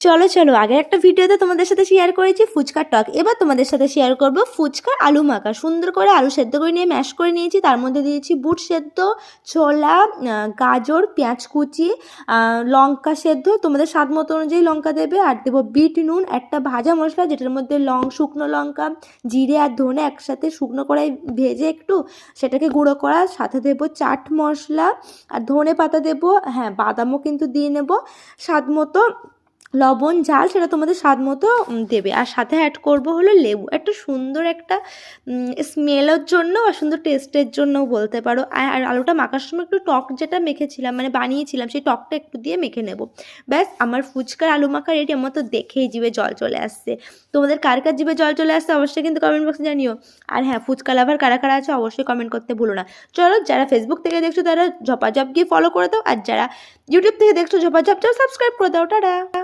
চলো চলো, আগের একটা ভিডিওতে তোমাদের সাথে শেয়ার করেছি ফুচকার টক। এবার তোমাদের সাথে শেয়ার করব ফুচকার আলু মাখা। সুন্দর করে আলু সেদ্ধ করে নিয়ে ম্যাশ করে নিয়েছি, তার মধ্যে দিয়েছি বুট সেদ্ধ, ছোলা, গাজর, পেঁয়াজ কুচি, লঙ্কা সেদ্ধ, তোমাদের স্বাদ মতো অনুযায়ী লঙ্কা দেবে, আর দেবো বিট নুন, একটা ভাজা মশলা যেটার মধ্যে শুকনো লঙ্কা, জিরে আর ধনে একসাথে শুকনো কড়াই ভেজে একটু সেটাকে গুঁড়ো করা, সাথে দেবো চাট মশলা আর ধনে পাতা দেবো, হ্যাঁ বাদামও কিন্তু দিয়ে নেব, স্বাদ মতো লবণ, ঝাল সেটা তোমাদের স্বাদ মতো দেবে। আর সাথে অ্যাড করব হলো লেবু, একটা সুন্দর একটা স্মেলের জন্য আর সুন্দর টেস্টের জন্যও বলতে পারো। আর আলুটা মাখার সময় একটু টক যেটা মেখেছিলাম মানে বানিয়েছিলাম সেই টকটা একটু দিয়ে মেখে নেব। ব্যাস আমার ফুচকার আলু মাখা রেডি। আমার তো দেখেই জিভে জল চলে আসছে। তোমাদের কার কার জিভে জল চলে আসছে অবশ্যই কিন্তু কমেন্ট বক্সে জানিও। আর হ্যাঁ, ফুচকা লাভার কারা কারা আছে অবশ্যই কমেন্ট করতে ভুলো না। চলো, যারা ফেসবুক থেকে দেখছো তারা ঝপাঝপ গিয়ে ফলো করে দাও, আর যারা ইউটিউব থেকে দেখছো ঝপাঝপ যাও সাবস্ক্রাইব করে দাও। টাটা।